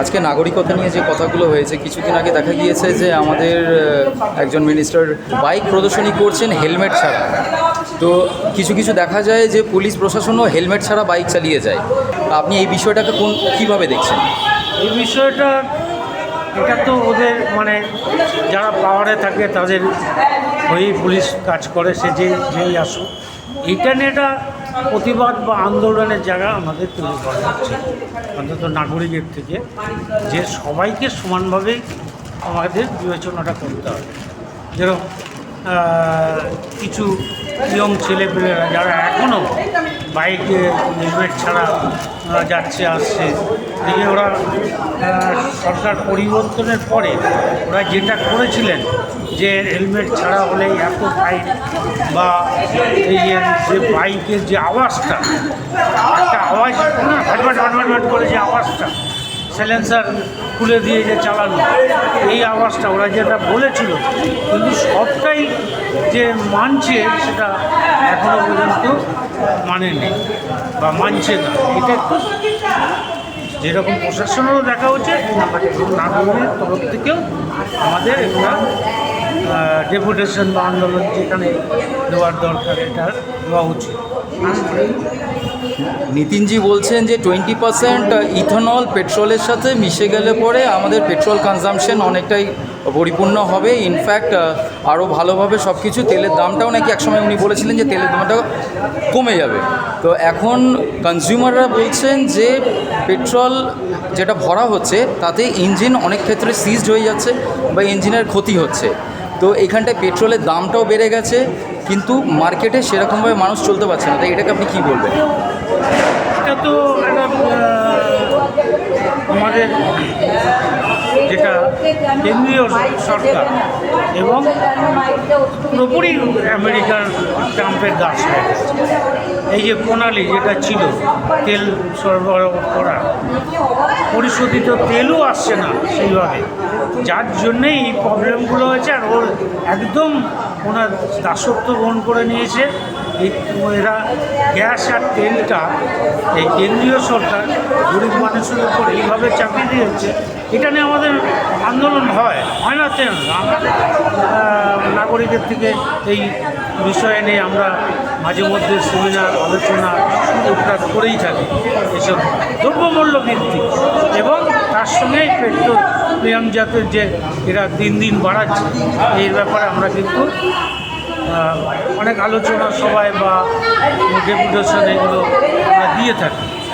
আজকে নাগরিকতা নিয়ে যে কথাগুলো হয়েছে, কিছুদিন আগে দেখা গিয়েছে যে আমাদের একজন মিনিস্টার বাইক প্রদর্শনী করছেন হেলমেট ছাড়া। তো কিছু কিছু দেখা যায় যে পুলিশ প্রশাসনও হেলমেট ছাড়া বাইক চালিয়ে যায়। আপনি এই বিষয়টাকে কীভাবে দেখছেন? এই বিষয়টা এটা তো ওদের মানে যারা পাওয়ারে থাকে তাদের হয়েই পুলিশ কাজ করে, সে যেই আসুক। এইটা নিয়ে এটা প্রতিবাদ বা আন্দোলনের জায়গা আমাদের তৈরি করা হচ্ছে, অন্তত নাগরিকের থেকে, যে সবাইকে সমানভাবেই আমাদের বিবেচনাটা করতে হবে। যেরকম কিছু ইয়ং ছেলেপেলেরা যারা এখনও বাইকে হেলমেট ছাড়া যাচ্ছে আসছে, দেখে ওরা সরকার পরিবর্তনের পরে ওরা যেটা করেছিলেন যে হেলমেট ছাড়া হলে এত ফাইন, বা এই যে বাইকের যে আওয়াজটা, একটা আওয়াজ না ভাটভাট ভাটভাট ভাট করে যে আওয়াজটা, সাইলেন্সার খুলে দিয়ে যে চালানো, এই আওয়াজটা ওরা যেটা বলেছিল, কিন্তু সবটাই যে মানছে সেটা এখনও পর্যন্ত মানেনি বা মানছে না। এটা একটু যেরকম প্রশাসনেরও দেখা উচিত, নাগরিকের তরফ থেকেও আমাদের একটা ডেপুটেশন বা আন্দোলন যেখানে দেওয়ার দরকার এটা দেওয়া উচিত। নিতিনজি বলছেন যে 20% ইথানল পেট্রোলের সাথে মিশে গেলে পরে আমাদের পেট্রোল কনজামশন অনেকটাই পরিপূর্ণ হবে। ইনফ্যাক্ট আরও ভালোভাবে সব কিছু, তেলের দামটাও নাকি একসময় উনি বলেছিলেন যে তেলের দামটা কমে যাবে। তো এখন কনজিউমাররা বলছেন যে পেট্রোল যেটা ভরা হচ্ছে তাতে ইঞ্জিন অনেক ক্ষেত্রে সিজড হয়ে যাচ্ছে বা ইঞ্জিনের ক্ষতি হচ্ছে। তো এখানটায় পেট্রোলের দামটাও বেড়ে গেছে, কিন্তু মার্কেটে সেরকমভাবে মানুষ চলতে পারছে না। তাই এটাকে আপনি কী বলবেন? এটা তো একটা আমাদের যেটা কেন্দ্রীয় সরকার এবং পুরোপুরি আমেরিকার ট্রাম্পের দাস হয়ে গেছে। এই যে প্রণালী যেটা ছিল তেল সরবরাহ করা, পরিশোধিত তেলও আসছে না সেইভাবে, যার জন্যেই এই প্রবলেমগুলো হয়েছে। আর ওর একদম ওনার দাসত্ব গ্রহণ করে নিয়েছে। এরা গ্যাস আর তেলটা এই কেন্দ্রীয় সরকার গরিব মানুষের উপর এইভাবে চাপিয়ে দিয়েছে। এটা নিয়ে আমাদের আন্দোলন হয় না তেল, আমরা নাগরিকের থেকে এই বিষয়ে নিয়ে আমরা মাঝে মধ্যে সেমিনার আলোচনা করেই থাকি। এসব দ্রব্যমূল্য বৃদ্ধি এবং তার সঙ্গে পেট্রোলিয়াম জাতের যে এরা দিন দিন বাড়াচ্ছে, এই ব্যাপারে আমরা কিন্তু অনেক আলোচনা সভায় বা ডেপুটেশন এগুলো আমরা দিয়ে থাকি।